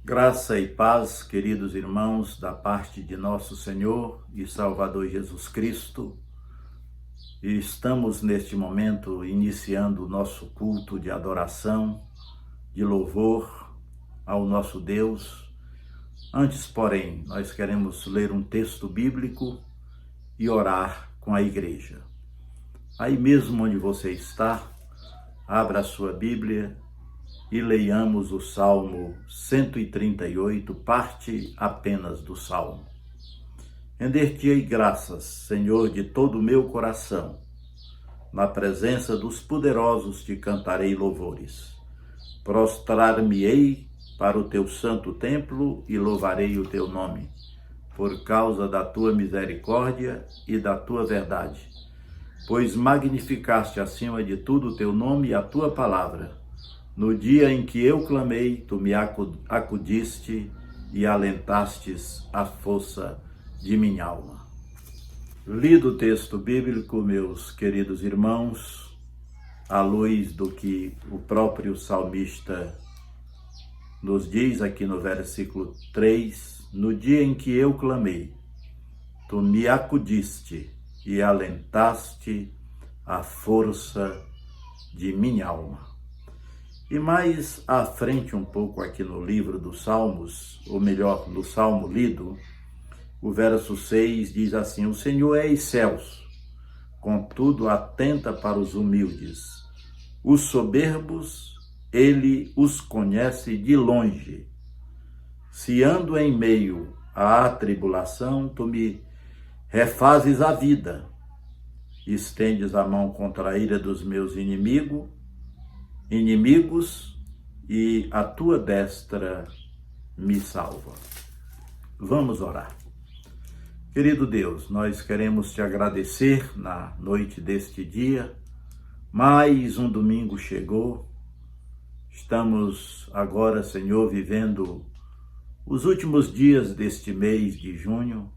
Graça e paz, queridos irmãos, da parte de nosso Senhor e Salvador Jesus Cristo. E estamos neste momento iniciando o nosso culto de adoração, de louvor ao nosso Deus. Antes, porém, nós queremos ler um texto bíblico e orar com a igreja. Aí mesmo onde você está, abra a sua Bíblia e leiamos o Salmo 138, parte apenas do Salmo. Render-te-ei graças, Senhor, de todo o meu coração. Na presença dos poderosos te cantarei louvores. Prostrar-me-ei para o teu santo templo e louvarei o teu nome, por causa da tua misericórdia e da tua verdade. Pois magnificaste acima de tudo o teu nome e a tua palavra. No dia em que eu clamei, tu me acudiste e alentastes a força de minha alma. Lido o texto bíblico, meus queridos irmãos, à luz do que o próprio salmista nos diz aqui no versículo 3, no dia em que eu clamei, tu me acudiste e alentaste a força de minha alma. E mais à frente um pouco aqui no livro dos Salmos, ou melhor, no Salmo lido, o verso 6 diz assim: o Senhor é excelso, contudo atenta para os humildes. Os soberbos, ele os conhece de longe. Se ando em meio à tribulação, tu me refazes a vida. Estendes a mão contra a ira dos meus inimigos, e a tua destra me salva. Vamos orar. Querido Deus, nós queremos te agradecer na noite deste dia. Mais um domingo chegou. Estamos agora, Senhor, vivendo os últimos dias deste mês de junho.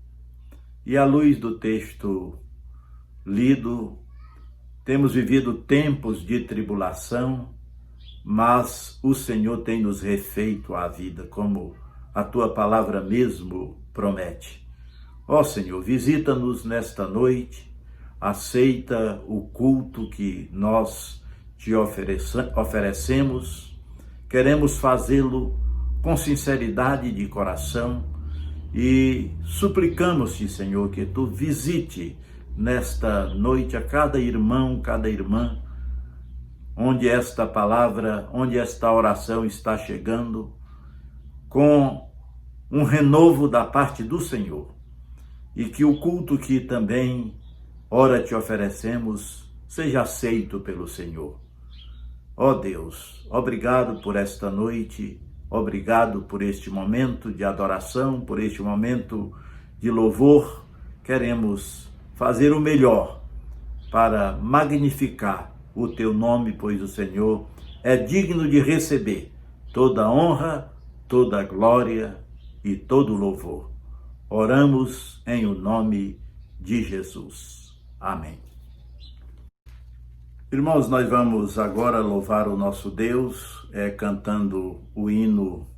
E à luz do texto lido, temos vivido tempos de tribulação, mas o Senhor tem nos refeito a vida, como a tua palavra mesmo promete. Ó Senhor, visita-nos nesta noite, aceita o culto que nós te oferecemos, queremos fazê-lo com sinceridade de coração e suplicamos-te, Senhor, que tu visite nesta noite a cada irmão, cada irmã, onde esta palavra, onde esta oração está chegando, com um renovo da parte do Senhor. E que o culto que também, ora, te oferecemos, seja aceito pelo Senhor. Ó Deus, obrigado por esta noite, obrigado por este momento de adoração, por este momento de louvor. Queremos fazer o melhor para magnificar o teu nome, pois o Senhor é digno de receber toda a honra, toda a glória e todo o louvor. Oramos em o nome de Jesus. Amém. Irmãos, nós vamos agora louvar o nosso Deus, cantando o hino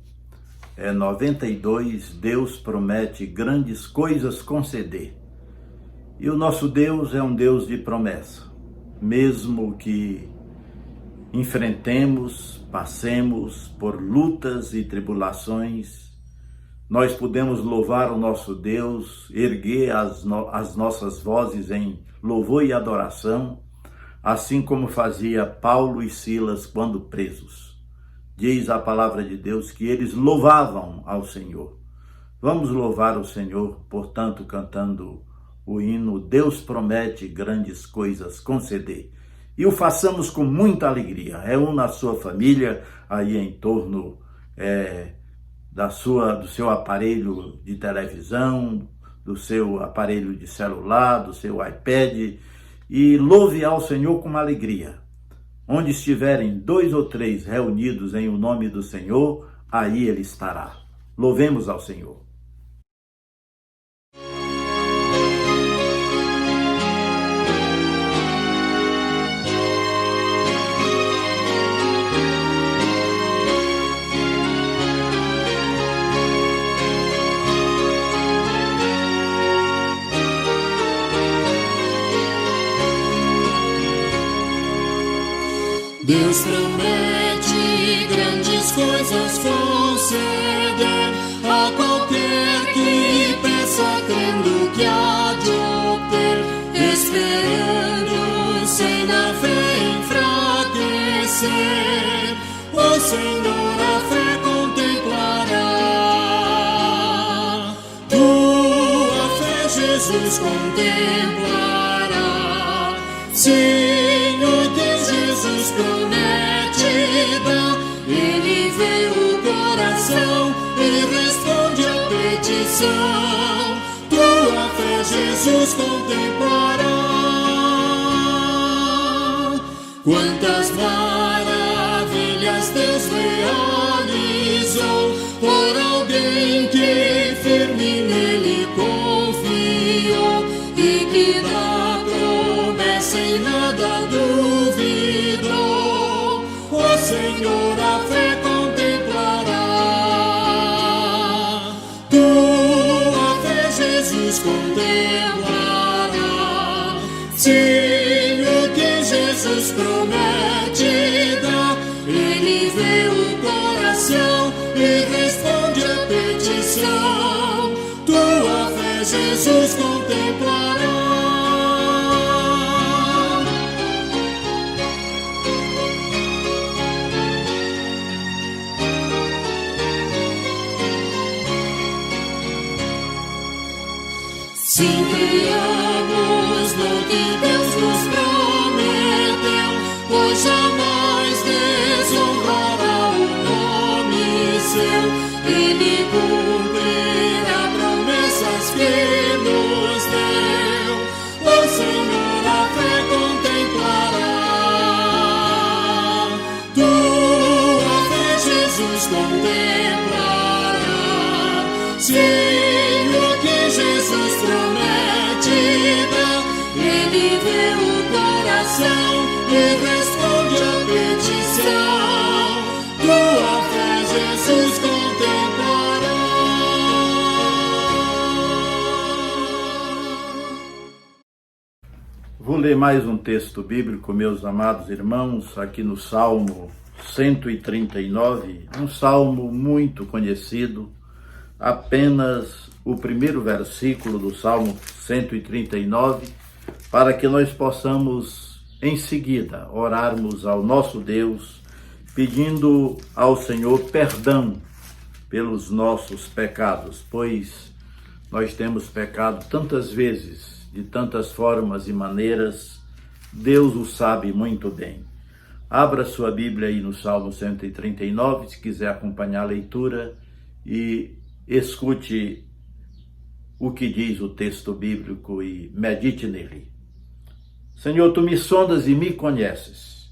92, Deus promete grandes coisas conceder. E o nosso Deus é um Deus de promessa. Mesmo que enfrentemos, passemos por lutas e tribulações, nós podemos louvar o nosso Deus, erguer as nossas vozes em louvor e adoração, assim como fazia Paulo e Silas quando presos. Diz a palavra de Deus que eles louvavam ao Senhor. Vamos louvar o Senhor, portanto, cantando o hino Deus promete grandes coisas conceder. E o façamos com muita alegria. Reúna a sua família aí em torno do seu aparelho de televisão, do seu aparelho de celular, do seu iPad, e louve ao Senhor com alegria. Onde estiverem 2 ou 3 reunidos em o nome do Senhor, aí Ele estará. Louvemos ao Senhor. Deus promete grandes coisas conceder a qualquer que peça, crendo que há de obter, esperando sem na fé enfraquecer. O Senhor a fé contemplará, tua fé Jesus contemplará. Sim, o que Jesus promete dá, ele vê o coração e responde a petição. Tua fé Jesus contemplará. Quantas maravilhas Deus realizou por alguém que firme nele confiou e que da promessa em nada duvidou. O Senhor a fé contemplará, tua fé Jesus contemplará. Sim, o que Jesus promete dá, ele vê o coração e responde a petição. Tua fé Jesus contemplará. Sim, criamos no que Deus nos prometeu, pois jamais desonrará o nome seu. Ele cumprirá promessas que nos deu. O Senhor a fé contemplará, tua fé Jesus contemplará. Sim, o que Jesus promete dá, ele vê o coração e responde a petição. Tua fé Jesus contemplará. Vou ler mais um texto bíblico, meus amados irmãos, aqui no Salmo 139, um salmo muito conhecido. Apenas o primeiro versículo do Salmo 139, para que nós possamos, em seguida, orarmos ao nosso Deus, pedindo ao Senhor perdão pelos nossos pecados, pois nós temos pecado tantas vezes, de tantas formas e maneiras, Deus o sabe muito bem. Abra sua Bíblia aí no Salmo 139, se quiser acompanhar a leitura, e escute o que diz o texto bíblico e medite nele. Senhor, tu me sondas e me conheces.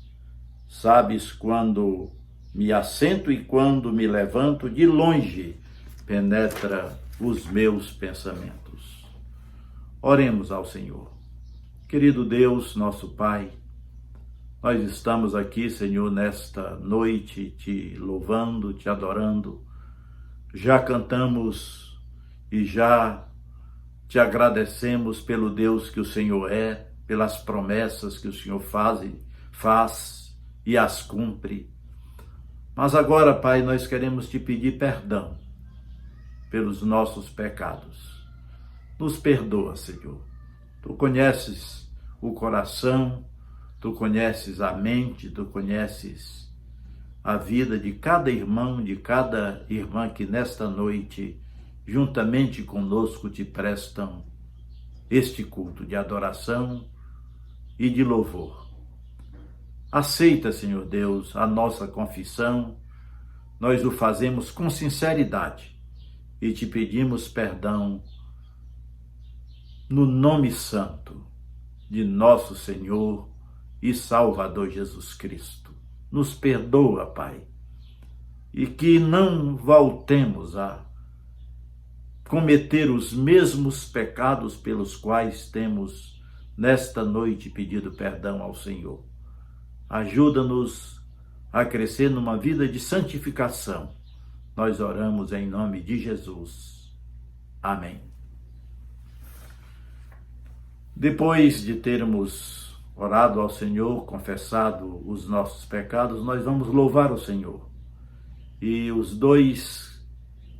Sabes quando me assento e quando me levanto, de longe penetra os meus pensamentos. Oremos ao Senhor. Querido Deus, nosso Pai, nós estamos aqui, Senhor, nesta noite, te louvando, te adorando. Já cantamos e já te agradecemos pelo Deus que o Senhor é, pelas promessas que o Senhor faz e as cumpre. Mas agora, Pai, nós queremos te pedir perdão pelos nossos pecados. Nos perdoa, Senhor. Tu conheces o coração, tu conheces a mente, tu conheces a vida de cada irmão, de cada irmã que nesta noite, juntamente conosco, te prestam este culto de adoração e de louvor. Aceita, Senhor Deus, a nossa confissão. Nós o fazemos com sinceridade e te pedimos perdão no nome santo de nosso Senhor e Salvador Jesus Cristo. Nos perdoa, Pai, e que não voltemos a cometer os mesmos pecados pelos quais temos nesta noite pedido perdão ao Senhor. Ajuda-nos a crescer numa vida de santificação. Nós oramos em nome de Jesus. Amém. Depois de termos orado ao Senhor, confessado os nossos pecados, nós vamos louvar o Senhor. E os 2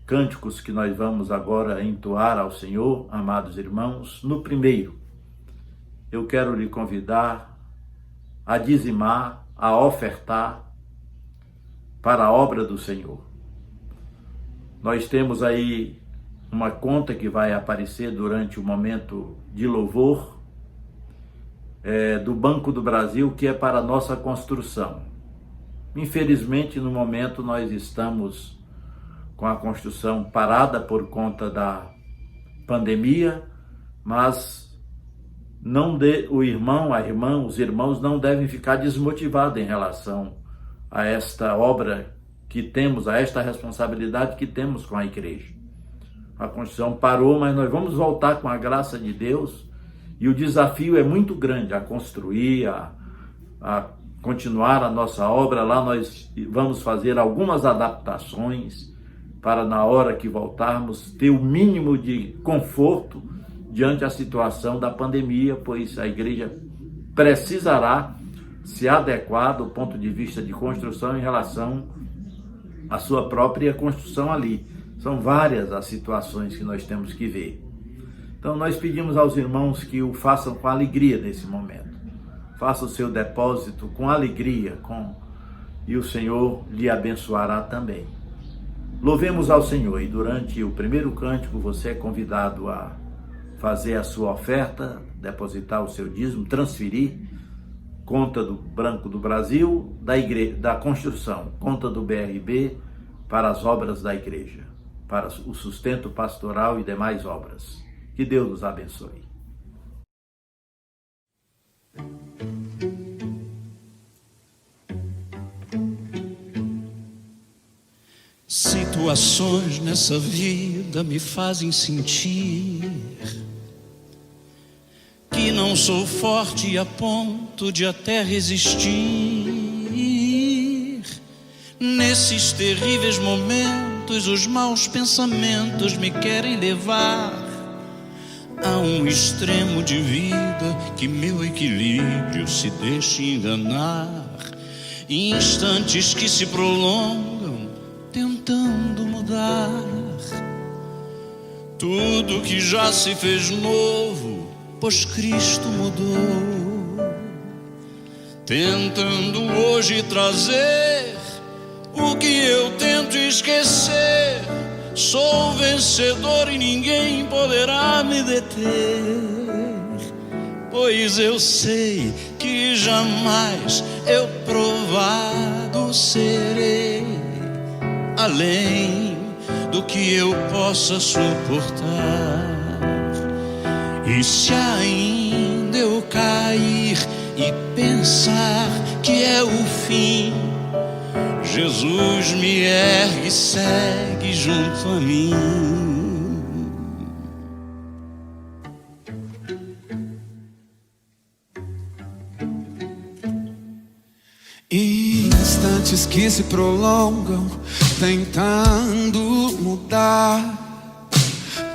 cânticos que nós vamos agora entoar ao Senhor, amados irmãos, no primeiro, eu quero lhe convidar a dizimar, a ofertar para a obra do Senhor. Nós temos aí uma conta que vai aparecer durante o momento de louvor do Banco do Brasil, que é para a nossa construção. Infelizmente, no momento, nós estamos com a construção parada por conta da pandemia, mas os irmãos não devem ficar desmotivados em relação a esta obra que temos, a esta responsabilidade que temos com a igreja. A construção parou, mas nós vamos voltar com a graça de Deus, e o desafio é muito grande a construir, a continuar a nossa obra. Lá nós vamos fazer algumas adaptações para, na hora que voltarmos, ter o mínimo de conforto diante da situação da pandemia, pois a igreja precisará se adequar do ponto de vista de construção em relação à sua própria construção ali. São várias as situações que nós temos que ver. Então nós pedimos aos irmãos que o façam com alegria nesse momento. Faça o seu depósito com alegria, e o Senhor lhe abençoará também. Louvemos ao Senhor, e durante o primeiro cântico você é convidado a fazer a sua oferta, depositar o seu dízimo, transferir, conta do Banco do Brasil, da construção, conta do BRB, para as obras da igreja, para o sustento pastoral e demais obras. Que Deus nos abençoe. Situações nessa vida me fazem sentir que não sou forte a ponto de até resistir. Nesses terríveis momentos, os maus pensamentos me querem levar a um extremo de vida que meu equilíbrio se deixa enganar. Instantes que se prolongam tentando mudar tudo que já se fez novo, pois Cristo mudou. Tentando hoje trazer o que eu tento esquecer. Sou vencedor e ninguém poderá me deter, pois eu sei que jamais eu provado serei além do que eu possa suportar. E se ainda eu cair e pensar que é o fim, Jesus me ergue e segue junto a mim. Instantes que se prolongam tentando mudar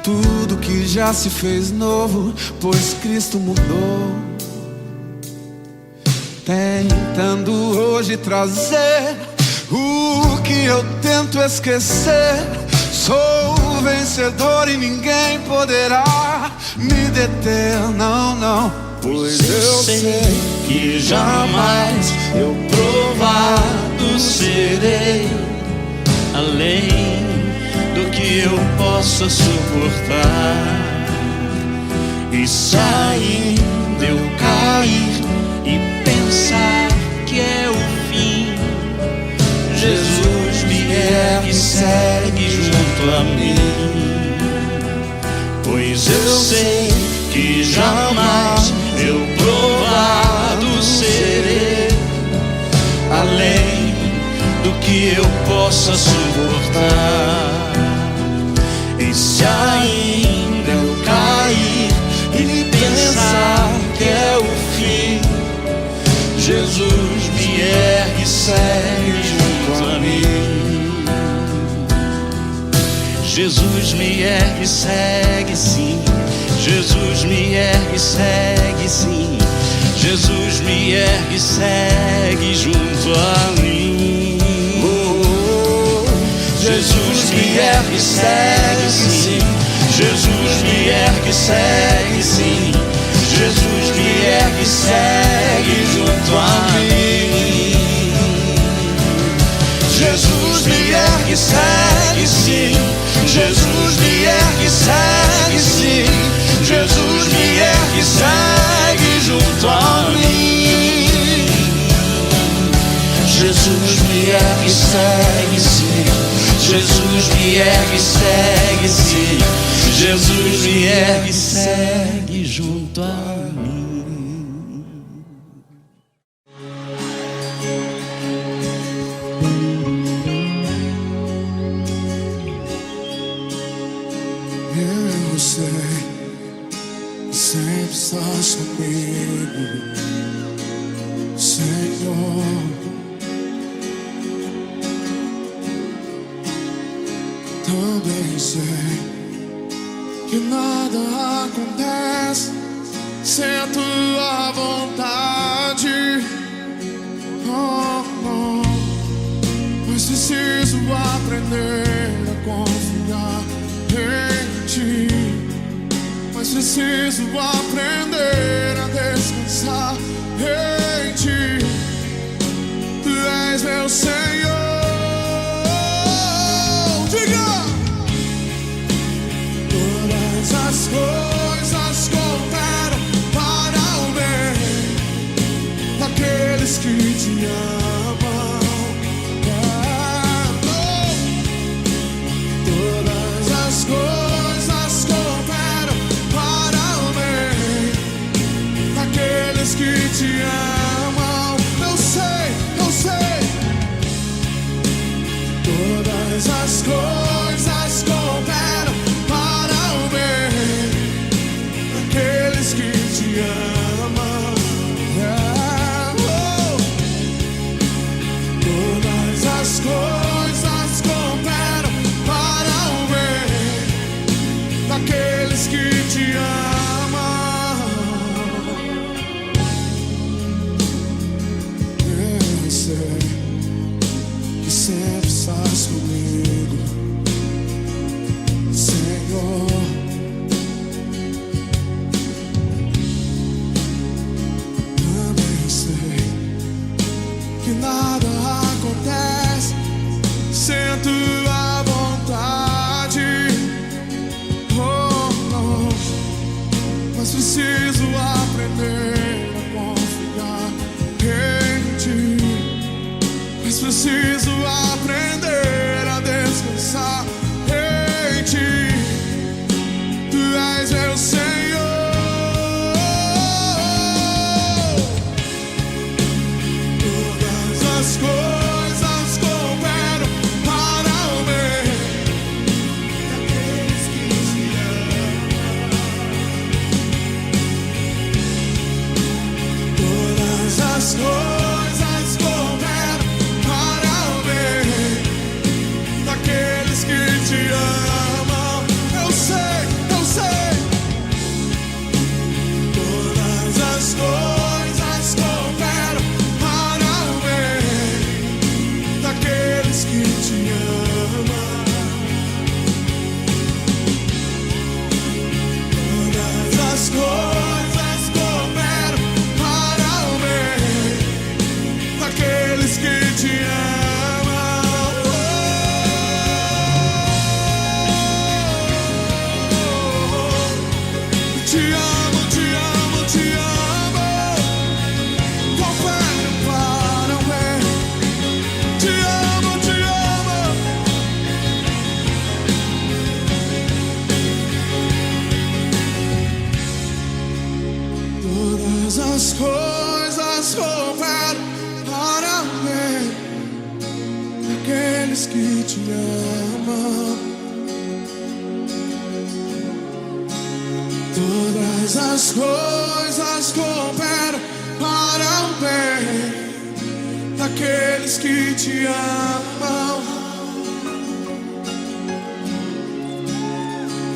tudo que já se fez novo, pois Cristo mudou. Tentando hoje trazer o que eu tento esquecer. Sou vencedor e ninguém poderá me deter, não, não. Pois eu sei que jamais eu provado serei além do que eu possa suportar. E se ainda eu cair e pensar que é o fim, Jesus me ergue e segue junto a mim. Pois eu sei que jamais eu provado serei além do que eu possa suportar. E se ainda eu cair e pensar que é o fim, Jesus me ergue e segue junto a mim. Jesus me ergue e segue sim. Jesus me ergue e segue sim. Jesus me ergue e segue junto a mim. Jesus me ergue e segue, sim. Jesus me ergue e segue, sim. Jesus me ergue e segue junto a mim. Jesus me ergue e segue, sim. Jesus me ergue e segue, sim. Jesus me ergue e segue junto a mim. Jesus me ergue e segue, sim. Jesus me ergue e segue, sim. Jesus me ergue e segue junto a mim. Eu sei que sempre estás comigo, Senhor. Também sei que nada acontece sem a tua vontade. Oh, oh. Mas preciso aprender a confiar em ti. Mas preciso aprender a descansar em ti. Tu és meu Senhor. Diga! Todas as coisas cooperam para o bem daqueles que te amam. Todas as coisas cooperam para o bem daqueles que te amam. Eu sei. Todas as coisas cooperam para o bem daqueles que te amam. Todas as coisas cooperam para o bem daqueles que te amam. Eu sei que sempre estás comigo, Senhor. Também sei que nada acontece sem a tua vontade. Oh, oh. Mas preciso aprender a confiar em ti. Mas preciso aprender a descansar em ti. Tu és meu Senhor. Todas as coisas cooperam para o bem daqueles que te amam. Todas as coisas cooperam para o bem daqueles que te amam. Eu sei. Todas as coisas cooperam para o bem daqueles que te amam. Todas as coisas cooperam para o bem daqueles que te amam. Te amo, te amo, te amo. Cooperam para o bem. Te amo, te amo. Todas as coisas cooperam para o bem daqueles que te amam. Todas as coisas cooperam para o bem daqueles que te amam.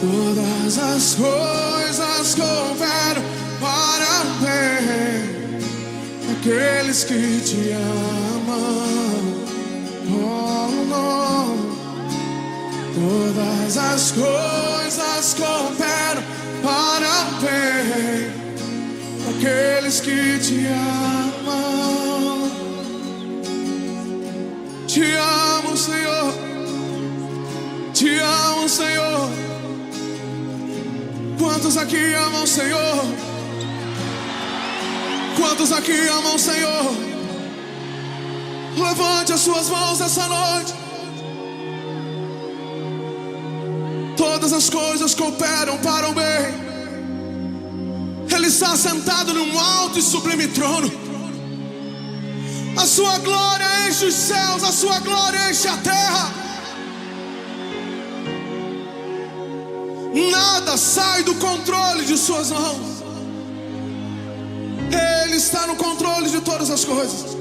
Todas as coisas cooperam para o bem daqueles que te amam. Oh, não. Todas as coisas cooperam para o bem daqueles que te amam. Te amo, Senhor. Te amo, Senhor. Quantos aqui amam o Senhor? Quantos aqui amam o Senhor? Levante as suas mãos essa noite. Todas as coisas cooperam para o bem. Ele está sentado num alto e sublime trono. A sua glória enche os céus, a sua glória enche a terra. Nada sai do controle de suas mãos. Ele está no controle de todas as coisas.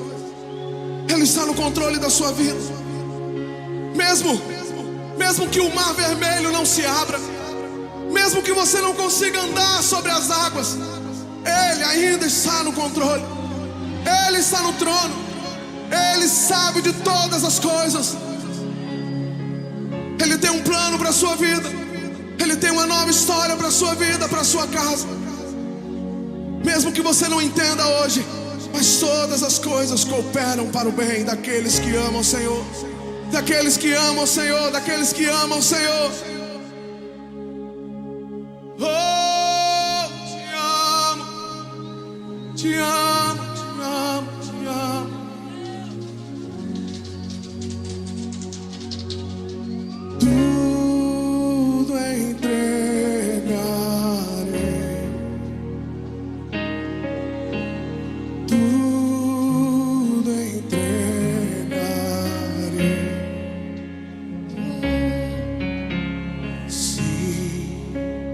Ele está no controle da sua vida. Mesmo que o mar vermelho não se abra, mesmo que você não consiga andar sobre as águas, Ele ainda está no controle. Ele está no trono. Ele sabe de todas as coisas. Ele tem um plano para a sua vida. Ele tem uma nova história para a sua vida, para a sua casa. Mesmo que você não entenda hoje, mas todas as coisas cooperam para o bem daqueles que amam o Senhor. Daqueles que amam o Senhor, daqueles que amam o Senhor. Oh, te amo, te amo, te amo, te amo. Tudo entregarei. Tudo entregarei.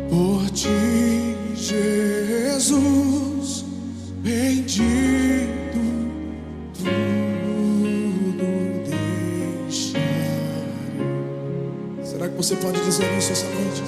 Por ti, Jesus, bendito, tudo deixarei. Será que você pode dizer isso essa noite?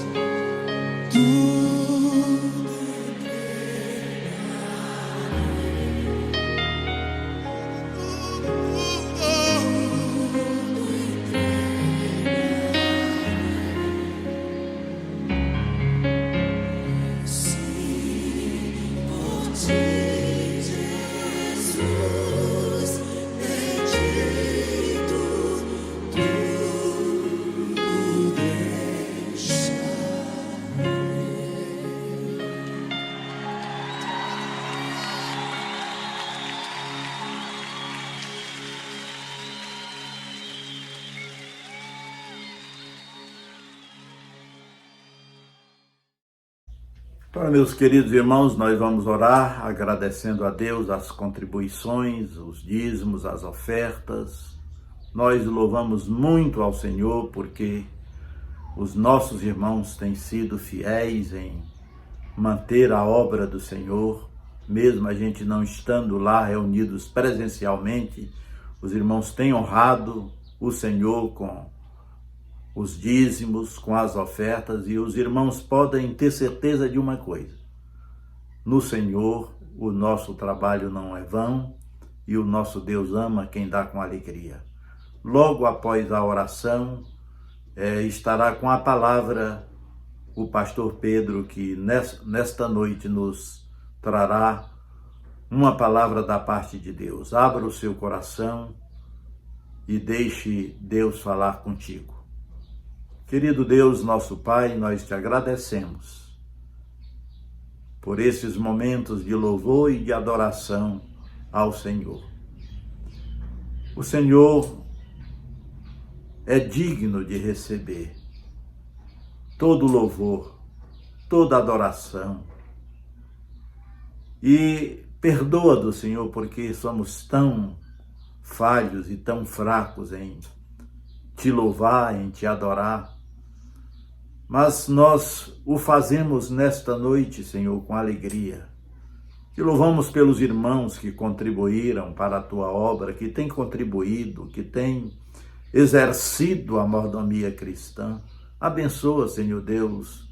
Então, meus queridos irmãos, nós vamos orar agradecendo a Deus as contribuições, os dízimos, as ofertas. Nós louvamos muito ao Senhor porque os nossos irmãos têm sido fiéis em manter a obra do Senhor, mesmo a gente não estando lá reunidos presencialmente. Os irmãos têm honrado o Senhor com os dízimos, com as ofertas, e os irmãos podem ter certeza de uma coisa: no Senhor o nosso trabalho não é vão e o nosso Deus ama quem dá com alegria. Logo após a oração, estará com a palavra o pastor Pedro, que nesta noite nos trará uma palavra da parte de Deus. Abra o seu coração e deixe Deus falar contigo. Querido Deus, nosso Pai, nós te agradecemos por esses momentos de louvor e de adoração ao Senhor. O Senhor é digno de receber todo louvor, toda adoração. E perdoa, Senhor, porque somos tão falhos e tão fracos em te louvar, em te adorar. Mas nós o fazemos nesta noite, Senhor, com alegria. Te louvamos pelos irmãos que contribuíram para a tua obra, que têm contribuído, que têm exercido a mordomia cristã. Abençoa, Senhor Deus,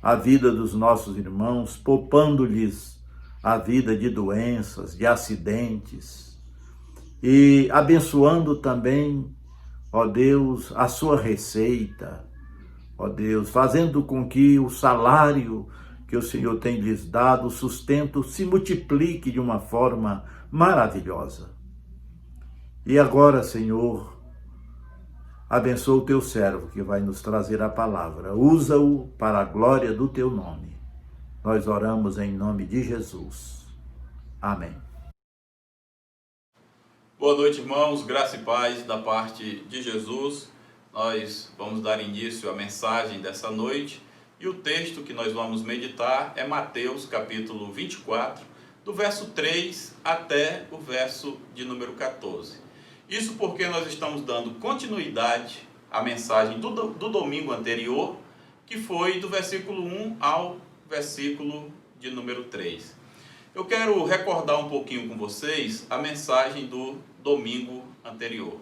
a vida dos nossos irmãos, poupando-lhes a vida de doenças, de acidentes, e abençoando também, ó Deus, a sua receita, ó Deus, fazendo com que o salário que o Senhor tem lhes dado, o sustento, se multiplique de uma forma maravilhosa. E agora, Senhor, abençoa o teu servo que vai nos trazer a palavra. Usa-o para a glória do teu nome. Nós oramos em nome de Jesus. Amém. Boa noite, irmãos. Graça e paz da parte de Jesus. Nós vamos dar início à mensagem dessa noite. E o texto que nós vamos meditar é Mateus, capítulo 24, do verso 3 até o verso de número 14. Isso porque nós estamos dando continuidade à mensagem do domingo anterior, que foi do versículo 1 ao versículo de número 3. Eu quero recordar um pouquinho com vocês a mensagem do domingo anterior.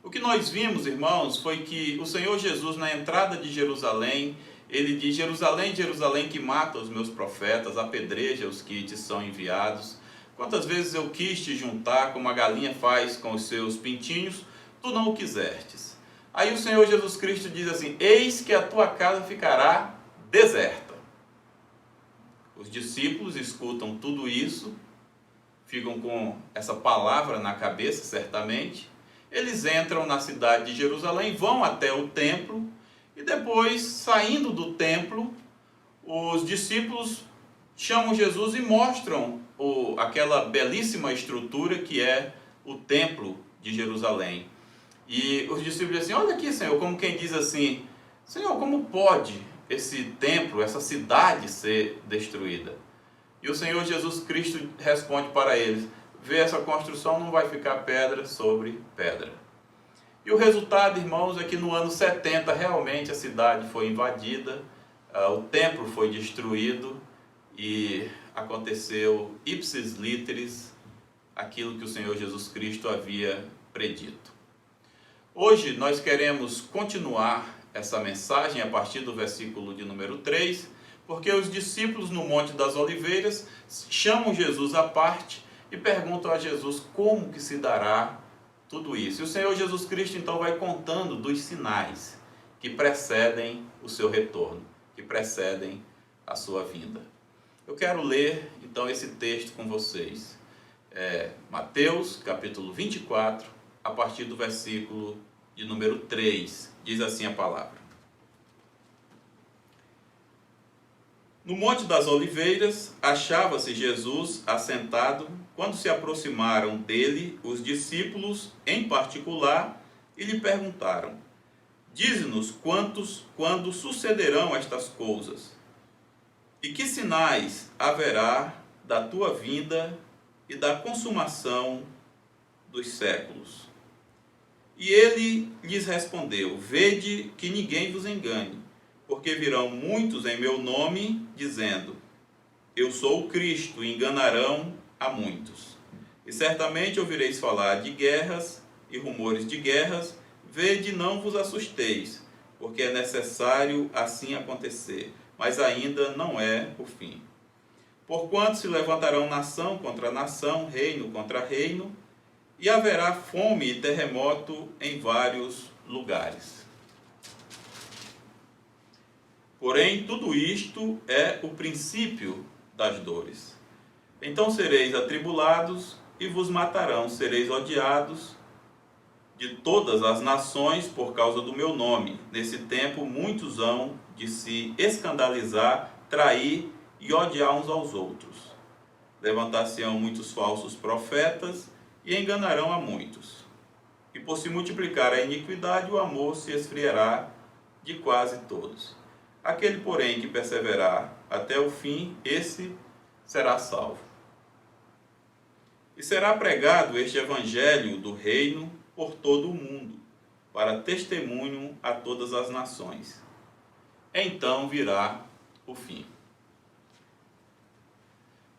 O que nós vimos, irmãos, foi que o Senhor Jesus, na entrada de Jerusalém, ele diz: Jerusalém, Jerusalém, que mata os meus profetas, apedreja os que te são enviados. Quantas vezes eu quis te juntar, como a galinha faz com os seus pintinhos, tu não o quisestes. Aí o Senhor Jesus Cristo diz assim: eis que a tua casa ficará deserta. Os discípulos escutam tudo isso, ficam com essa palavra na cabeça, certamente. Eles entram na cidade de Jerusalém, vão até o templo, e depois, saindo do templo, os discípulos chamam Jesus e mostram aquela belíssima estrutura que é o templo de Jerusalém. E os discípulos dizem assim: olha aqui, Senhor, como quem diz assim: Senhor, como pode esse templo, essa cidade ser destruída? E o Senhor Jesus Cristo responde para eles: vê, essa construção não vai ficar pedra sobre pedra. E o resultado, irmãos, é que no ano 70 realmente a cidade foi invadida, o templo foi destruído e aconteceu ipsis literis aquilo que o Senhor Jesus Cristo havia predito. Hoje nós queremos continuar essa mensagem a partir do versículo de número 3, porque os discípulos no Monte das Oliveiras chamam Jesus à parte e perguntam a Jesus como que se dará tudo isso. E o Senhor Jesus Cristo então vai contando dos sinais que precedem o seu retorno, que precedem a sua vinda. Eu quero ler então esse texto com vocês. Mateus capítulo 24, a partir do versículo de número 3, diz assim a palavra. No Monte das Oliveiras, achava-se Jesus assentado, quando se aproximaram dele os discípulos em particular e lhe perguntaram: dize-nos quando sucederão estas coisas? E que sinais haverá da tua vinda e da consumação dos séculos? E ele lhes respondeu: vede que ninguém vos engane, porque virão muitos em meu nome, dizendo: eu sou o Cristo, e enganarão a muitos. E certamente ouvireis falar de guerras e rumores de guerras. Vede, não vos assusteis, porque é necessário assim acontecer, mas ainda não é o fim. Porquanto se levantarão nação contra nação, reino contra reino, e haverá fome e terremoto em vários lugares. Porém, tudo isto é o princípio das dores. Então sereis atribulados e vos matarão, sereis odiados de todas as nações por causa do meu nome. Nesse tempo muitos hão de se escandalizar, trair e odiar uns aos outros. Levantar-se-ão muitos falsos profetas e enganarão a muitos. E por se multiplicar a iniquidade, o amor se esfriará de quase todos. Aquele, porém, que perseverar até o fim, esse será salvo. E será pregado este evangelho do reino por todo o mundo, para testemunho a todas as nações. Então virá o fim.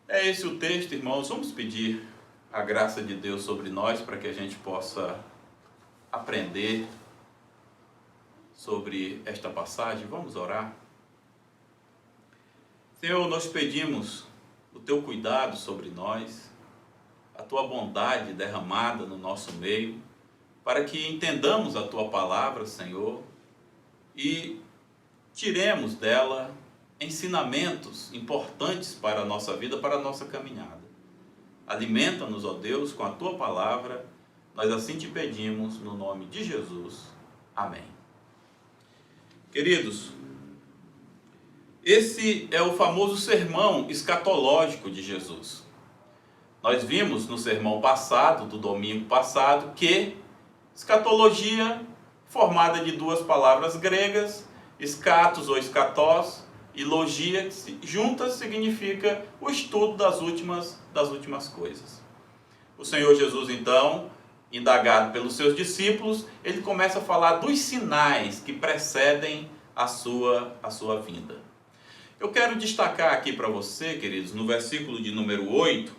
É esse o texto, irmãos. Vamos pedir a graça de Deus sobre nós para que a gente possa aprender sobre esta passagem. Vamos orar. Senhor, nós pedimos o teu cuidado sobre nós, a tua bondade derramada no nosso meio, para que entendamos a tua palavra, Senhor, e tiremos dela ensinamentos importantes para a nossa vida, para a nossa caminhada. Alimenta-nos, ó Deus, com a tua palavra, nós assim te pedimos, no nome de Jesus. Amém. Queridos, esse é o famoso sermão escatológico de Jesus. Nós vimos no sermão passado, do domingo passado, que escatologia, formada de duas palavras gregas, escatos ou escatós, e logia, juntas significa o estudo das últimas coisas. O Senhor Jesus, então, indagado pelos seus discípulos, ele começa a falar dos sinais que precedem a sua vinda. Eu quero destacar aqui para você, queridos, no versículo de número 8,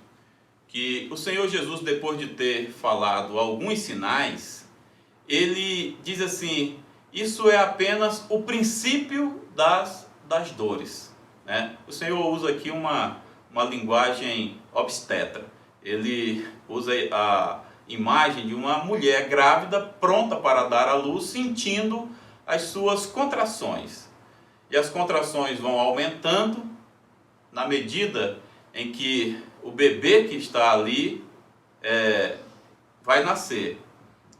que o Senhor Jesus, depois de ter falado alguns sinais, ele diz assim: isso é apenas o princípio das dores, né? O Senhor usa aqui uma linguagem obstetra. Ele usa a imagem de uma mulher grávida pronta para dar à luz, sentindo as suas contrações. E as contrações vão aumentando na medida em que o bebê que está ali vai nascer,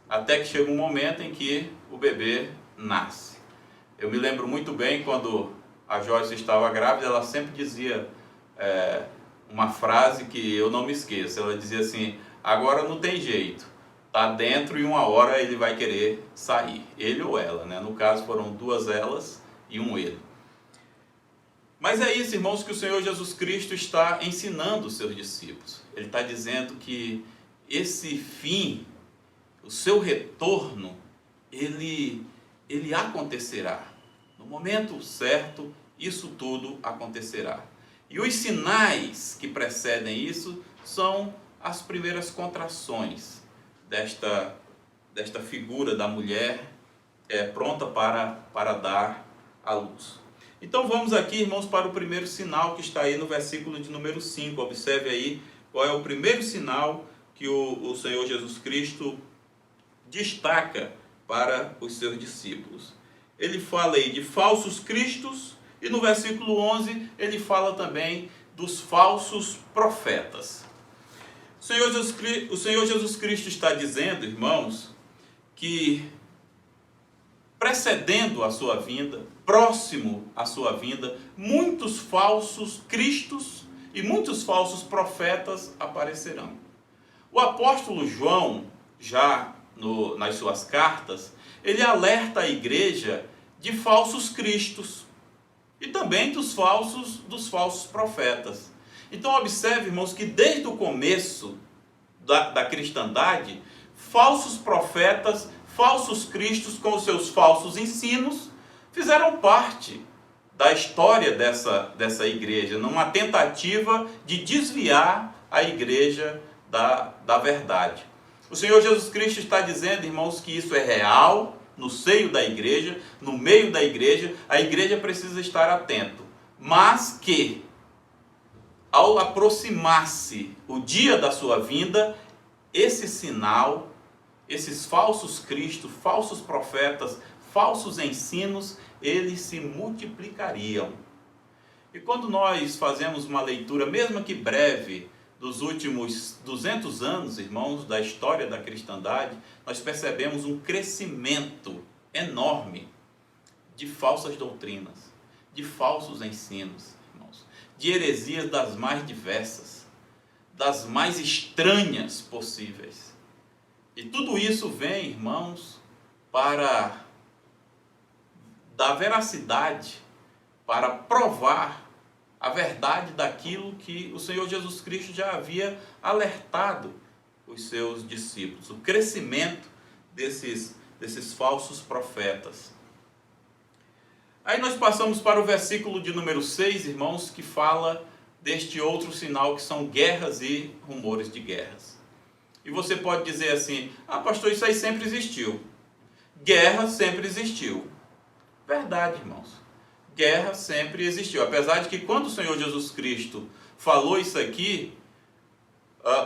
até que chega um momento em que o bebê nasce. Eu me lembro muito bem quando a Joyce estava grávida, ela sempre dizia uma frase que eu não me esqueço. Ela dizia assim: agora não tem jeito, está dentro e uma hora ele vai querer sair, ele ou ela, né? No caso foram duas elas e um ele. Mas é isso, irmãos, que o Senhor Jesus Cristo está ensinando os seus discípulos. Ele está dizendo que esse fim, o seu retorno, ele acontecerá. No momento certo, isso tudo acontecerá. E os sinais que precedem isso são as primeiras contrações desta figura da mulher pronta para dar à luz. Então vamos aqui, irmãos, para o primeiro sinal que está aí no versículo de número 5. Observe aí qual é o primeiro sinal que o Senhor Jesus Cristo destaca para os seus discípulos. Ele fala aí de falsos cristos e no versículo 11 ele fala também dos falsos profetas. O Senhor Jesus Cristo está dizendo, irmãos, que precedendo a sua vinda, próximo à sua vinda, muitos falsos cristos e muitos falsos profetas aparecerão. O apóstolo João, já nas suas cartas, ele alerta a igreja de falsos cristos e também dos falsos profetas. Então observe, irmãos, que desde o começo da cristandade, falsos profetas, falsos cristos com os seus falsos ensinos fizeram parte da história dessa igreja, numa tentativa de desviar a igreja da verdade. O Senhor Jesus Cristo está dizendo, irmãos, que isso é real no seio da igreja, no meio da igreja. A igreja precisa estar atento, mas que ao aproximar-se o dia da sua vinda, esse sinal, esses falsos cristos, falsos profetas, falsos ensinos, eles se multiplicariam. E quando nós fazemos uma leitura, mesmo que breve, dos últimos 200 anos, irmãos, da história da cristandade, nós percebemos um crescimento enorme de falsas doutrinas, de falsos ensinos, irmãos, de heresias das mais diversas, das mais estranhas possíveis. E tudo isso vem, irmãos, para dar veracidade, para provar a verdade daquilo que o Senhor Jesus Cristo já havia alertado os seus discípulos, o crescimento desses falsos profetas. Aí nós passamos para o versículo de número 6, irmãos, que fala deste outro sinal que são guerras e rumores de guerras. E você pode dizer assim: ah, pastor, isso aí sempre existiu. Guerra sempre existiu. Verdade, irmãos. Guerra sempre existiu. Apesar de que quando o Senhor Jesus Cristo falou isso aqui,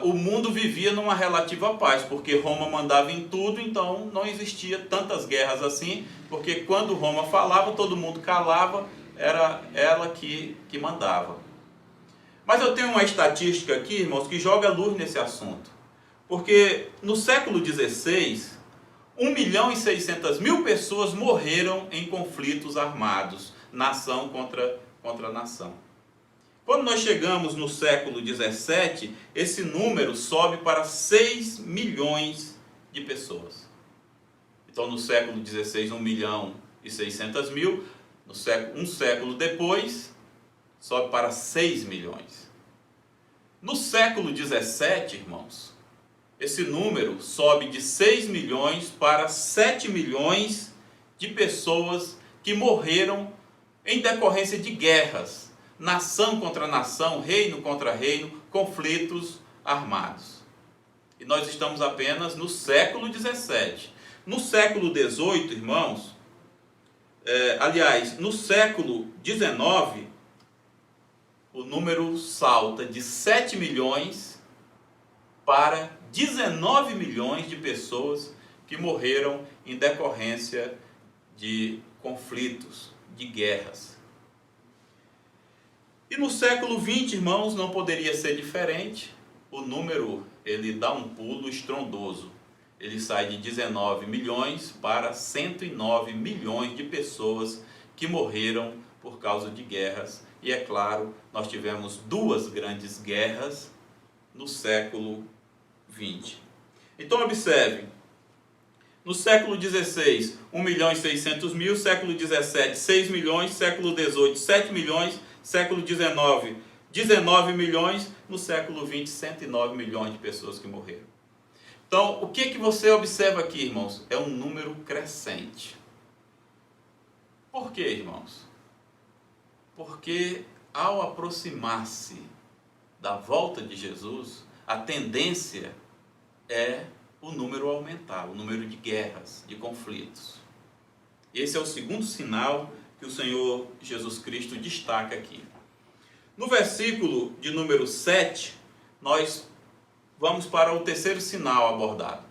o mundo vivia numa relativa paz, porque Roma mandava em tudo, então não existia tantas guerras assim, porque quando Roma falava, todo mundo calava, era ela que mandava. Mas eu tenho uma estatística aqui, irmãos, que joga luz nesse assunto. Porque no século XVI, 1.600.000 pessoas morreram em conflitos armados, nação contra nação. Quando nós chegamos no século XVII, esse número sobe para 6 milhões de pessoas. Então no século XVI, 1.600.000, um século depois, sobe para 6 milhões. No século XVII, irmãos, esse número sobe de 6 milhões para 7 milhões de pessoas que morreram em decorrência de guerras, nação contra nação, reino contra reino, conflitos armados. E nós estamos apenas no século XVII. No século XVIII, irmãos, no século XIX, o número salta de 7 milhões para 19 milhões de pessoas que morreram em decorrência de conflitos, de guerras. E no século XX, irmãos, não poderia ser diferente. O número, ele dá um pulo estrondoso. Ele sai de 19 milhões para 109 milhões de pessoas que morreram por causa de guerras. E é claro, nós tivemos 2 grandes guerras no século XX. Então observe, no século XVI, 1.600.000, século XVII, 6 milhões, século XVIII, 7 milhões, século XIX, 19 milhões, no século XX, 109 milhões de pessoas que morreram. Então, o que você observa aqui, irmãos? É um número crescente. Por quê, irmãos? Porque ao aproximar-se da volta de Jesus, a tendência é o número aumentar, o número de guerras, de conflitos. Esse é o segundo sinal que o Senhor Jesus Cristo destaca aqui. No versículo de número 7, nós vamos para o terceiro sinal abordado.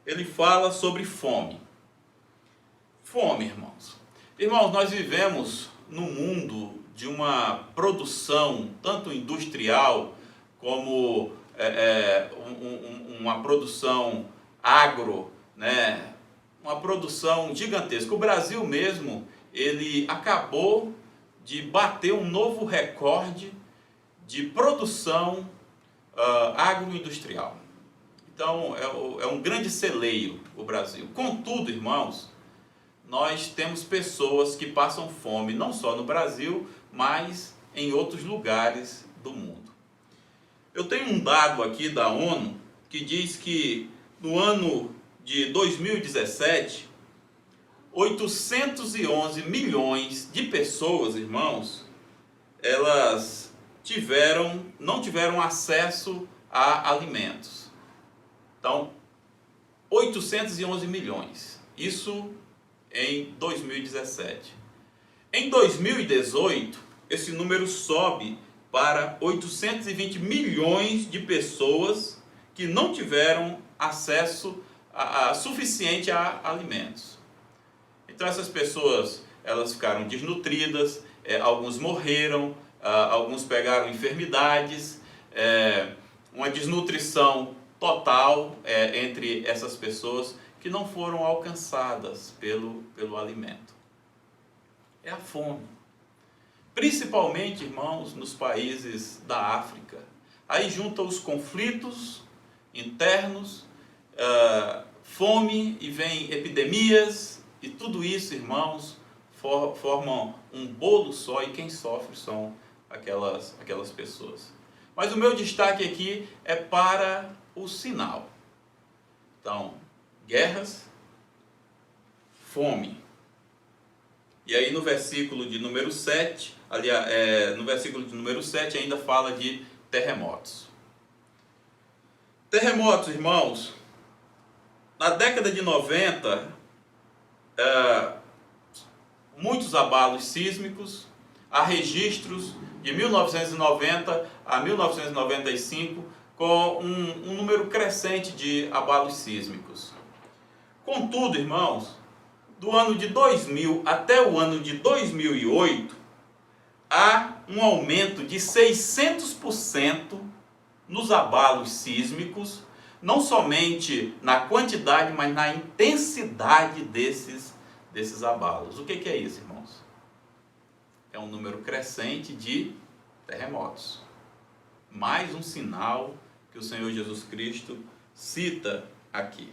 Ele fala sobre fome. Fome, irmãos. Irmãos, nós vivemos num mundo de uma produção, tanto industrial, como uma produção agro, né? Uma produção gigantesca. O Brasil mesmo, ele acabou de bater um novo recorde de produção agroindustrial. Então, é um grande celeiro o Brasil. Contudo, irmãos, nós temos pessoas que passam fome, não só no Brasil, mas em outros lugares do mundo. Eu tenho um dado aqui da ONU que diz que no ano de 2017, 811 milhões de pessoas, irmãos, elas não tiveram acesso a alimentos. Então, 811 milhões. Isso em 2017. Em 2018, esse número sobe para 820 milhões de pessoas que não tiveram acesso suficiente a alimentos. Então essas pessoas, elas ficaram desnutridas, alguns morreram, alguns pegaram enfermidades, uma desnutrição total entre essas pessoas que não foram alcançadas pelo alimento. É a fome. Principalmente, irmãos, nos países da África. Aí junta os conflitos internos, fome, e vem epidemias, e tudo isso, irmãos, formam um bolo só, e quem sofre são aquelas pessoas. Mas o meu destaque aqui é para o sinal. Então, guerras, fome. E aí no versículo de número 7, no versículo de número 7 ainda fala de terremotos. Terremotos, irmãos, na década de 90, muitos abalos sísmicos, há registros de 1990 a 1995 com um número crescente de abalos sísmicos. Contudo, irmãos, do ano de 2000 até o ano de 2008, há um aumento de 600% nos abalos sísmicos, não somente na quantidade, mas na intensidade desses abalos. O que é isso, irmãos? É um número crescente de terremotos. Mais um sinal que o Senhor Jesus Cristo cita aqui.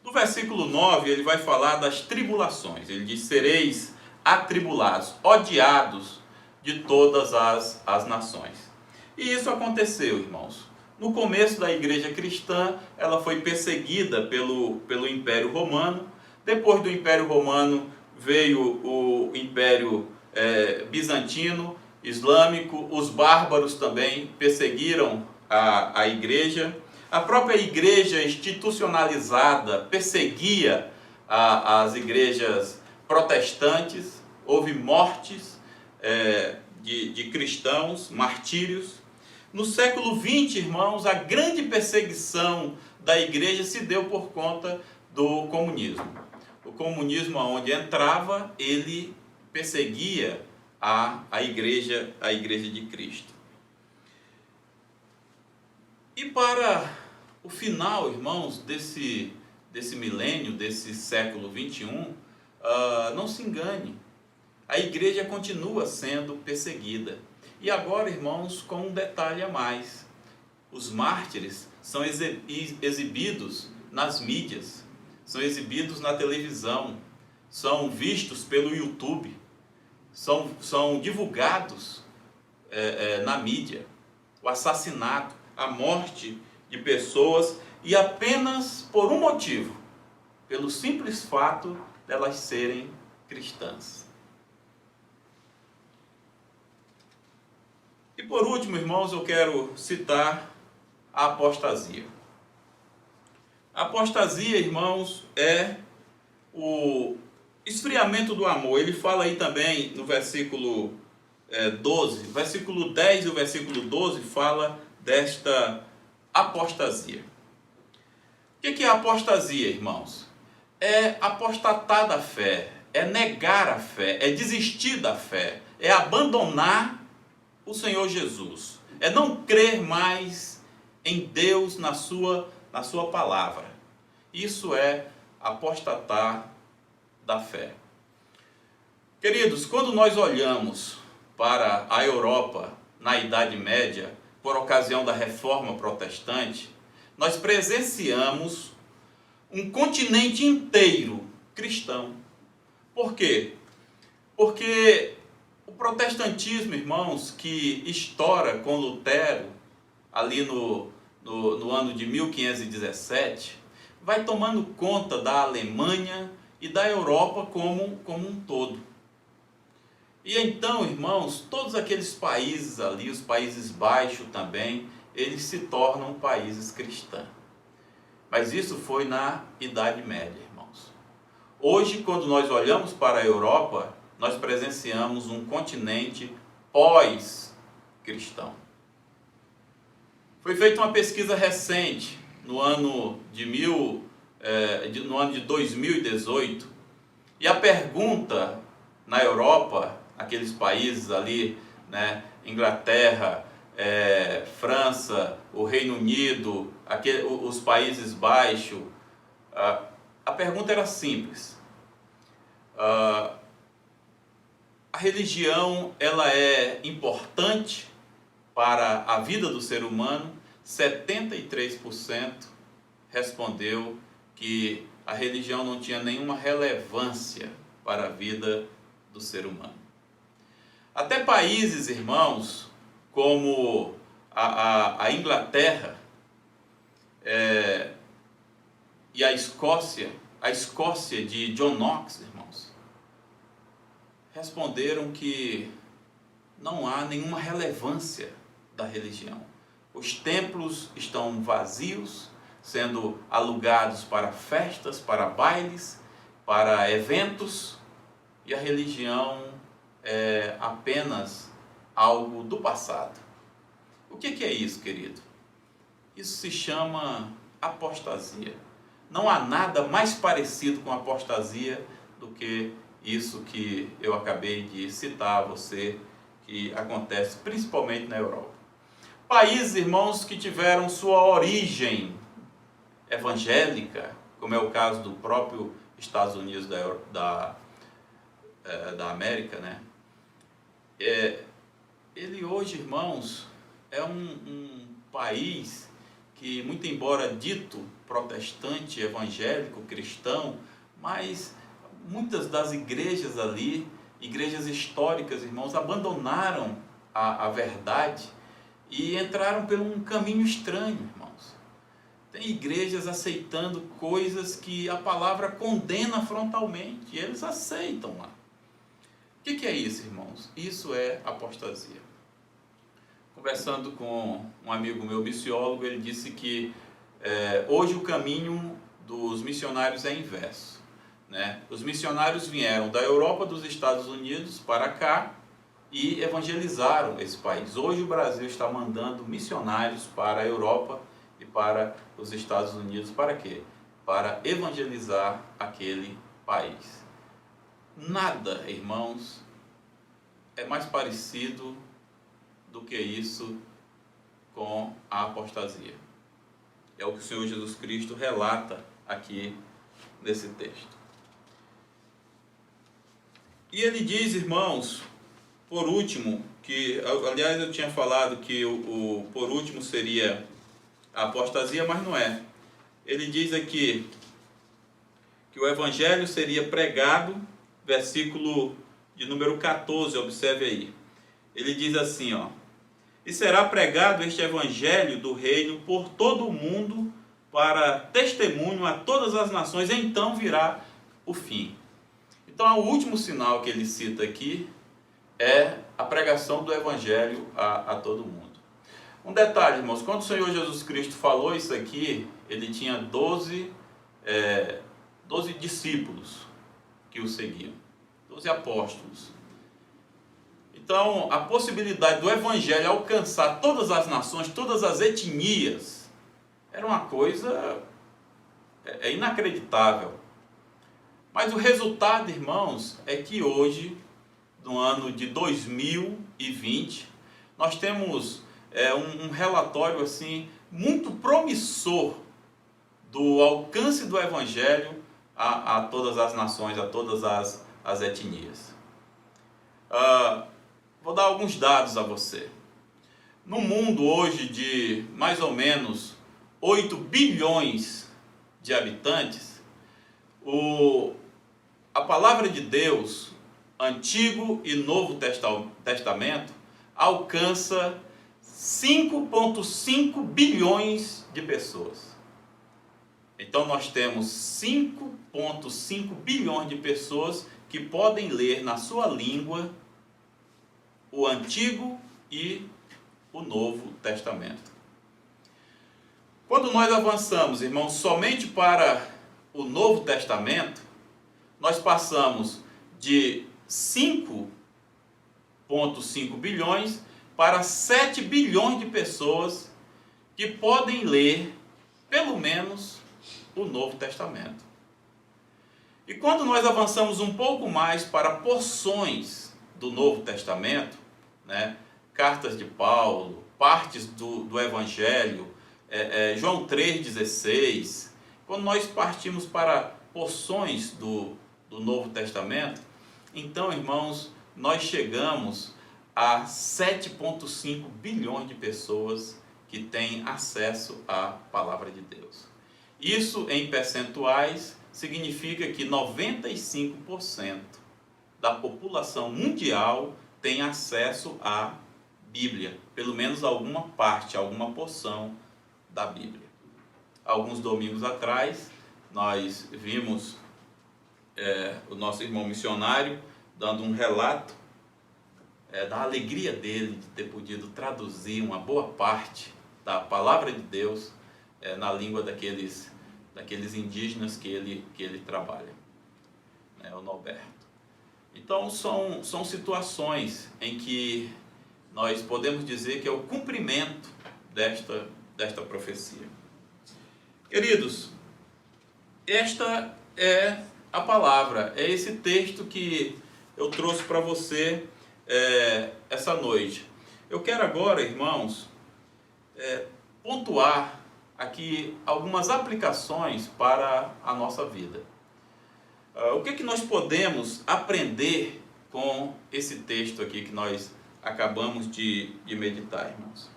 No versículo 9, ele vai falar das tribulações. Ele diz: sereis atribulados, odiados de todas as nações. E isso aconteceu, irmãos. No começo da igreja cristã, ela foi perseguida pelo Império Romano. Depois do Império Romano veio o Império Bizantino, Islâmico. Os bárbaros também perseguiram a igreja. A própria igreja institucionalizada perseguia as igrejas protestantes. Houve mortes de cristãos, martírios. No século XX, irmãos, a grande perseguição da igreja se deu por conta do comunismo. O comunismo, onde entrava, ele perseguia a igreja de Cristo. E para o final, irmãos, desse milênio, desse século XXI, não se engane, a igreja continua sendo perseguida. E agora, irmãos, com um detalhe a mais: os mártires são exibidos nas mídias, são exibidos na televisão, são vistos pelo YouTube, são divulgados na mídia. O assassinato, a morte de pessoas, e apenas por um motivo: pelo simples fato delas serem cristãs. E por último, irmãos, eu quero citar a apostasia. A apostasia, irmãos, é o esfriamento do amor. Ele fala aí também no versículo 12, versículo 10 e o versículo 12 fala desta apostasia. O que é a apostasia, irmãos? É apostatar da fé, é negar a fé, é desistir da fé, é abandonar o Senhor Jesus, é não crer mais em Deus na sua palavra. Isso é apostatar da fé. Queridos, quando nós olhamos para a Europa na Idade Média, por ocasião da Reforma Protestante, nós presenciamos um continente inteiro cristão. Por quê? Porque o protestantismo, irmãos, que estoura com Lutero, ali no ano de 1517, vai tomando conta da Alemanha e da Europa como um todo. E então, irmãos, todos aqueles países ali, os Países Baixos também, eles se tornam países cristãos. Mas isso foi na Idade Média, irmãos. Hoje, quando nós olhamos para a Europa, nós presenciamos um continente pós-cristão. Foi feita uma pesquisa recente, no ano de 2018, e a pergunta na Europa, aqueles países ali, né, Inglaterra, França, o Reino Unido, os Países Baixos, a pergunta era simples. A religião, ela é importante para a vida do ser humano? 73% respondeu que a religião não tinha nenhuma relevância para a vida do ser humano. Até países, irmãos, como a Inglaterra e a Escócia de John Knox, irmãos, responderam que não há nenhuma relevância da religião. Os templos estão vazios, sendo alugados para festas, para bailes, para eventos, e a religião apenas algo do passado. O que é isso, querido? Isso se chama apostasia. Não há nada mais parecido com apostasia do que isso que eu acabei de citar a você, que acontece principalmente na Europa. Países, irmãos, que tiveram sua origem evangélica, como é o caso do próprio Estados Unidos da América, né? Ele hoje, irmãos, é um país que, muito embora dito protestante, evangélico, cristão, mas muitas das igrejas ali, igrejas históricas, irmãos, abandonaram a verdade e entraram por um caminho estranho, irmãos. Tem igrejas aceitando coisas que a palavra condena frontalmente, e eles aceitam lá. O que é isso, irmãos? Isso é apostasia. Conversando com um amigo meu, missiólogo, ele disse que hoje o caminho dos missionários é inverso, né? Os missionários vieram da Europa, dos Estados Unidos para cá e evangelizaram esse país. Hoje o Brasil está mandando missionários para a Europa e para os Estados Unidos. Para quê? Para evangelizar aquele país. Nada, irmãos, é mais parecido do que isso com a apostasia. É o que o Senhor Jesus Cristo relata aqui nesse texto. E ele diz, irmãos, por último, que, aliás, eu tinha falado que o por último seria a apostasia, mas não é. Ele diz aqui que o evangelho seria pregado, versículo de número 14, observe aí. Ele diz assim, ó: e será pregado este evangelho do reino por todo o mundo para testemunho a todas as nações, então virá o fim. Então, o último sinal que ele cita aqui é a pregação do evangelho a todo mundo. Um detalhe, irmãos, quando o Senhor Jesus Cristo falou isso aqui, ele tinha 12 discípulos que o seguiam, 12 apóstolos. Então, a possibilidade do evangelho alcançar todas as nações, todas as etnias, era uma coisa inacreditável. Mas o resultado, irmãos, é que hoje, no ano de 2020, nós temos um relatório assim muito promissor do alcance do evangelho a todas as nações, a todas as etnias. Vou dar alguns dados a você. No mundo hoje de mais ou menos 8 bilhões de habitantes, a palavra de Deus, Antigo e Novo Testamento, alcança 5,5 bilhões de pessoas. Então nós temos 5,5 bilhões de pessoas que podem ler na sua língua o Antigo e o Novo Testamento. Quando nós avançamos, irmãos, somente para o Novo Testamento, nós passamos de 5,5 bilhões para 7 bilhões de pessoas que podem ler, pelo menos, o Novo Testamento. E quando nós avançamos um pouco mais para porções do Novo Testamento, né, cartas de Paulo, partes do Evangelho, João 3,16, quando nós partimos para porções do Novo Testamento, então, irmãos, nós chegamos a 7,5 bilhões de pessoas que têm acesso à palavra de Deus. Isso, em percentuais, significa que 95% da população mundial tem acesso à Bíblia, pelo menos alguma parte, alguma porção da Bíblia. Alguns domingos atrás, nós vimos o nosso irmão missionário dando um relato da alegria dele de ter podido traduzir uma boa parte da palavra de Deus na língua daqueles indígenas que ele trabalha, o Norberto. Então são situações em que nós podemos dizer que é o cumprimento desta profecia. Queridos, esta é a palavra, é esse texto que eu trouxe para você essa noite. Eu quero agora, irmãos, pontuar aqui algumas aplicações para a nossa vida. O que nós podemos aprender com esse texto aqui que nós acabamos de meditar, irmãos?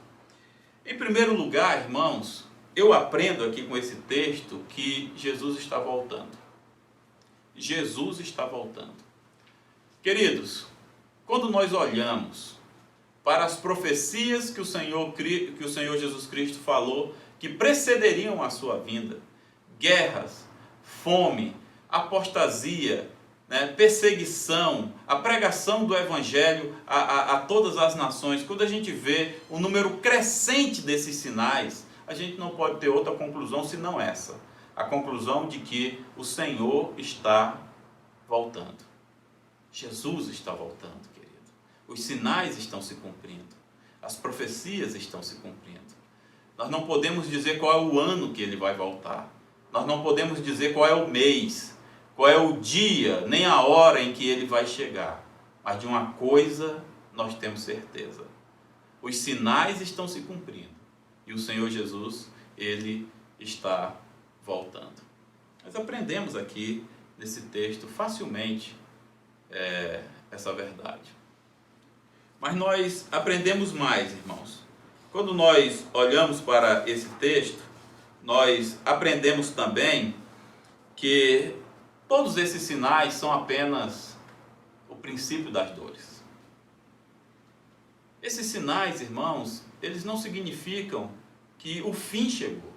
Em primeiro lugar, irmãos, eu aprendo aqui com esse texto que Jesus está voltando. Jesus está voltando. Queridos, quando nós olhamos para as profecias que o Senhor Jesus Cristo falou que precederiam a sua vinda, guerras, fome, apostasia, perseguição, a pregação do Evangelho a todas as nações, quando a gente vê o número crescente desses sinais, a gente não pode ter outra conclusão senão essa. A conclusão de que o Senhor está voltando. Jesus está voltando, querido. Os sinais estão se cumprindo. As profecias estão se cumprindo. Nós não podemos dizer qual é o ano que ele vai voltar. Nós não podemos dizer qual é o mês, qual é o dia, nem a hora em que ele vai chegar. Mas de uma coisa nós temos certeza. Os sinais estão se cumprindo. E o Senhor Jesus, ele está voltando. Nós aprendemos aqui nesse texto facilmente essa verdade. Mas nós aprendemos mais, irmãos. Quando nós olhamos para esse texto, nós aprendemos também que todos esses sinais são apenas o princípio das dores. Esses sinais, irmãos, eles não significam que o fim chegou.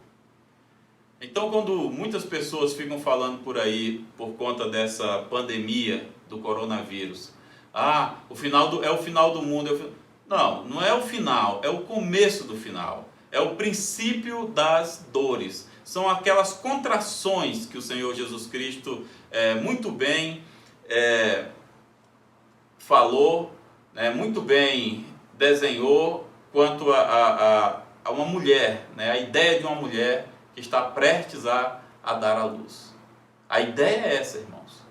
Então, quando muitas pessoas ficam falando por aí, por conta dessa pandemia do coronavírus, o final é o final do mundo. Não é o final, é o começo do final. É o princípio das dores. São aquelas contrações que o Senhor Jesus Cristo muito bem falou, muito bem desenhou quanto a uma mulher, a ideia de uma mulher que está prestes a dar à luz. A ideia é essa, irmãos.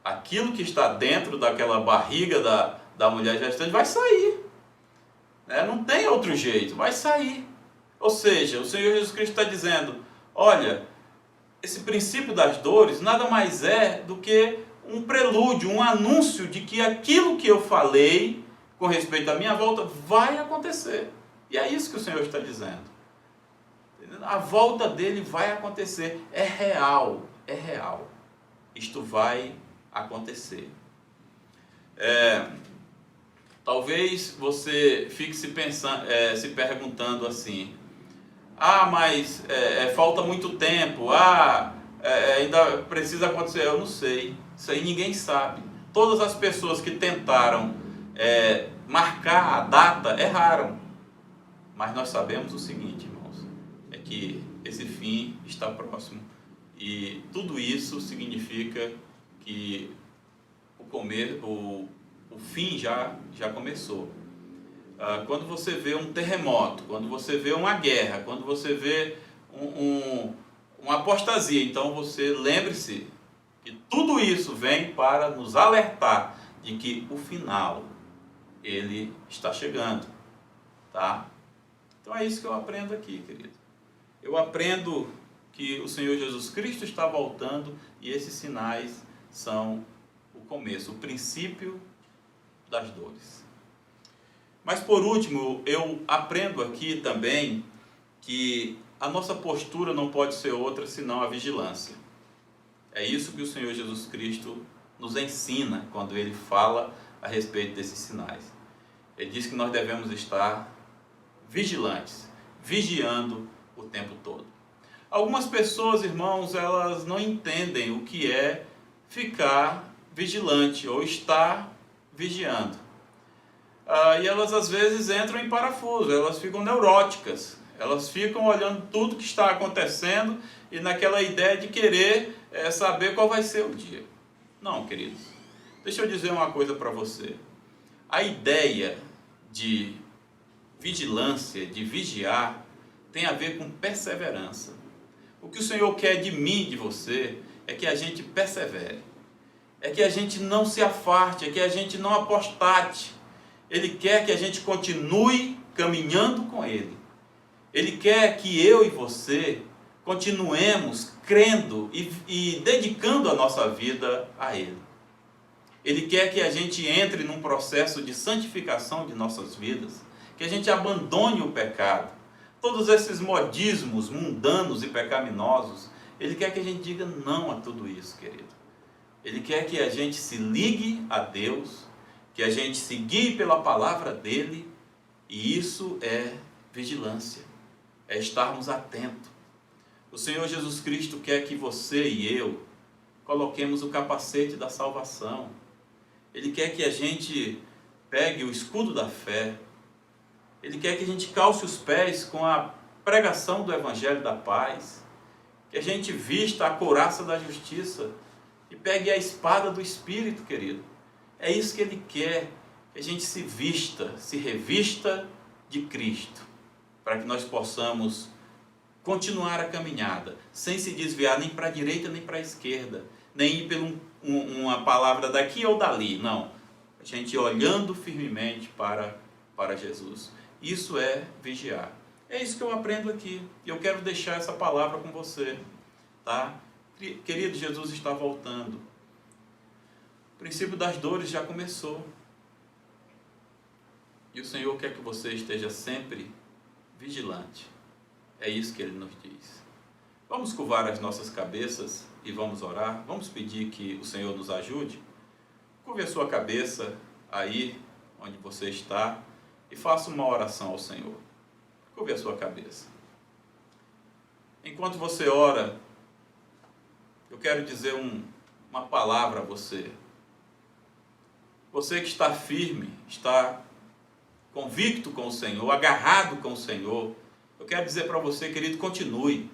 Aquilo que está dentro daquela barriga da mulher gestante vai sair. Não tem outro jeito, vai sair. Ou seja, o Senhor Jesus Cristo está dizendo, olha, esse princípio das dores nada mais é do que um prelúdio, um anúncio de que aquilo que eu falei com respeito à minha volta vai acontecer. E é isso que o Senhor está dizendo. A volta dele vai acontecer. É real, é real. Isto vai acontecer. Talvez você fique se perguntando assim, mas falta muito tempo, ainda precisa acontecer. Eu não sei, isso aí ninguém sabe. Todas as pessoas que tentaram marcar a data erraram. Mas nós sabemos o seguinte, irmãos, é que esse fim está próximo. E tudo isso significa que o fim já começou. Quando você vê um terremoto, quando você vê uma guerra, quando você vê uma apostasia, então você lembre-se que tudo isso vem para nos alertar de que o final, ele está chegando, tá? Então é isso que eu aprendo aqui, querido. Eu aprendo que o Senhor Jesus Cristo está voltando e esses sinais são o começo, o princípio das dores. Mas por último, eu aprendo aqui também que a nossa postura não pode ser outra senão a vigilância. É isso que o Senhor Jesus Cristo nos ensina quando ele fala a respeito desses sinais. Ele diz que nós devemos estar vigilantes, vigiando o tempo todo. Algumas pessoas, irmãos, elas não entendem o que é ficar vigilante ou estar vigiando. E elas às vezes entram em parafuso, elas ficam neuróticas, elas ficam olhando tudo que está acontecendo e naquela ideia de querer saber qual vai ser o dia. Não, queridos, Deixa eu dizer uma coisa para você. A ideia de vigilância, de vigiar, tem a ver com perseverança. O que o Senhor quer de mim, de você, é que a gente persevere. É que a gente não se afarte, é que a gente não apostate. Ele quer que a gente continue caminhando com Ele. Ele quer que eu e você continuemos crendo e dedicando a nossa vida a Ele. Ele quer que a gente entre num processo de santificação de nossas vidas, que a gente abandone o pecado, todos esses modismos mundanos e pecaminosos. Ele quer que a gente diga não a tudo isso, querido. Ele quer que a gente se ligue a Deus, que a gente se guie pela palavra dele, e isso é vigilância, é estarmos atentos. O Senhor Jesus Cristo quer que você e eu coloquemos o capacete da salvação. Ele quer que a gente pegue o escudo da fé. Ele quer que a gente calce os pés com a pregação do Evangelho da paz. Que a gente vista a couraça da justiça e pegue a espada do Espírito, querido. É isso que Ele quer, que a gente se vista, se revista de Cristo, para que nós possamos continuar a caminhada, sem se desviar nem para a direita nem para a esquerda, nem ir por uma palavra daqui ou dali, não. A gente olhando firmemente para Jesus. Isso é vigiar. É isso que eu aprendo aqui. E eu quero deixar essa palavra com você. Tá? Querido, Jesus está voltando. O princípio das dores já começou. E o Senhor quer que você esteja sempre vigilante. É isso que Ele nos diz. Vamos curvar as nossas cabeças e vamos orar. Vamos pedir que o Senhor nos ajude. Curve a sua cabeça aí onde você está e faça uma oração ao Senhor. Curve a sua cabeça. Enquanto você ora, eu quero dizer uma palavra a você. Você que está firme, está convicto com o Senhor, agarrado com o Senhor, eu quero dizer para você, querido, continue.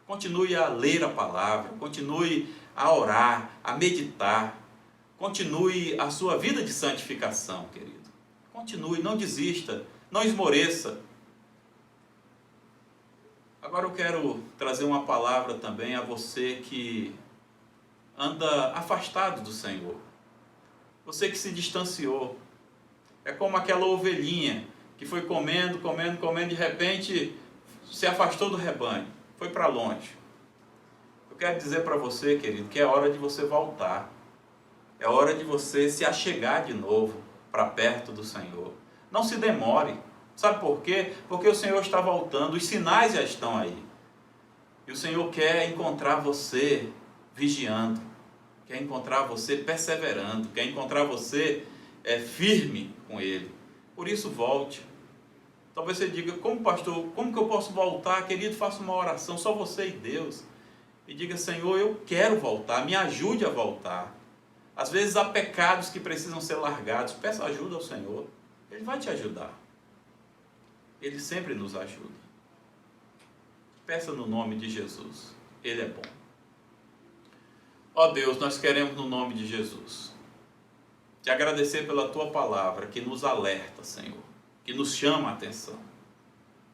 Continue a ler a palavra, continue a orar, a meditar. Continue a sua vida de santificação, querido. Continue, não desista, não esmoreça. Agora eu quero trazer uma palavra também a você que anda afastado do Senhor. Você que se distanciou. É como aquela ovelhinha que foi comendo, e de repente se afastou do rebanho, foi para longe. Eu quero dizer para você, querido, que é hora de você voltar. É hora de você se achegar de novo para perto do Senhor. Não se demore. Sabe por quê? Porque o Senhor está voltando, os sinais já estão aí. E o Senhor quer encontrar você vigiando, quer encontrar você perseverando, quer encontrar você firme com Ele. Por isso volte. Talvez você diga, como pastor, como que eu posso voltar? Querido, faça uma oração, só você e Deus. E diga, Senhor, eu quero voltar, me ajude a voltar. Às vezes há pecados que precisam ser largados. Peça ajuda ao Senhor. Ele vai te ajudar. Ele sempre nos ajuda. Peça no nome de Jesus. Ele é bom. Ó Deus, nós queremos no nome de Jesus te agradecer pela tua palavra que nos alerta, Senhor, que nos chama a atenção.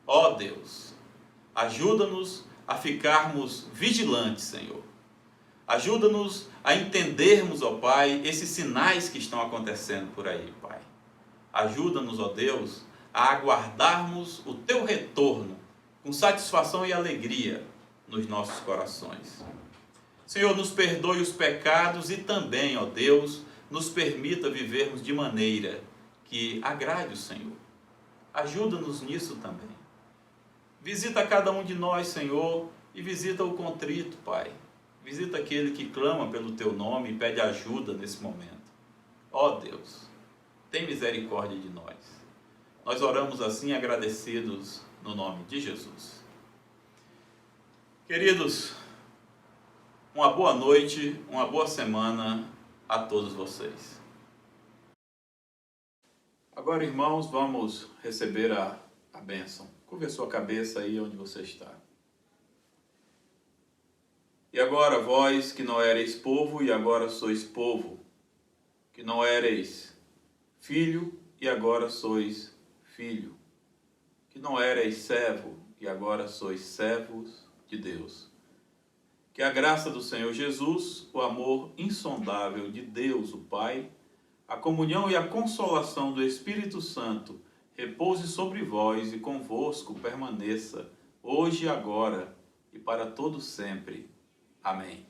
Ó Deus, ajuda-nos a ficarmos vigilantes, Senhor. Ajuda-nos a entendermos, ó Pai, esses sinais que estão acontecendo por aí, Pai. Ajuda-nos, ó Deus, a aguardarmos o teu retorno com satisfação e alegria nos nossos corações. Senhor, nos perdoe os pecados e também, ó Deus, nos permita vivermos de maneira que agrade o Senhor. Ajuda-nos nisso também. Visita cada um de nós, Senhor, e visita o contrito, Pai. Visita aquele que clama pelo teu nome e pede ajuda nesse momento. Ó Deus, tem misericórdia de nós. Nós oramos assim agradecidos no nome de Jesus. Queridos, uma boa noite, uma boa semana a todos vocês. Agora, irmãos, vamos receber a bênção. Curve a sua cabeça aí onde você está. E agora, vós que não erais povo e agora sois povo, não éreis filho e agora sois filho, que não éreis servo e agora sois servos de Deus. Que a graça do Senhor Jesus, o amor insondável de Deus, o Pai, a comunhão e a consolação do Espírito Santo repouse sobre vós e convosco permaneça, hoje e agora e para todo sempre. Amém.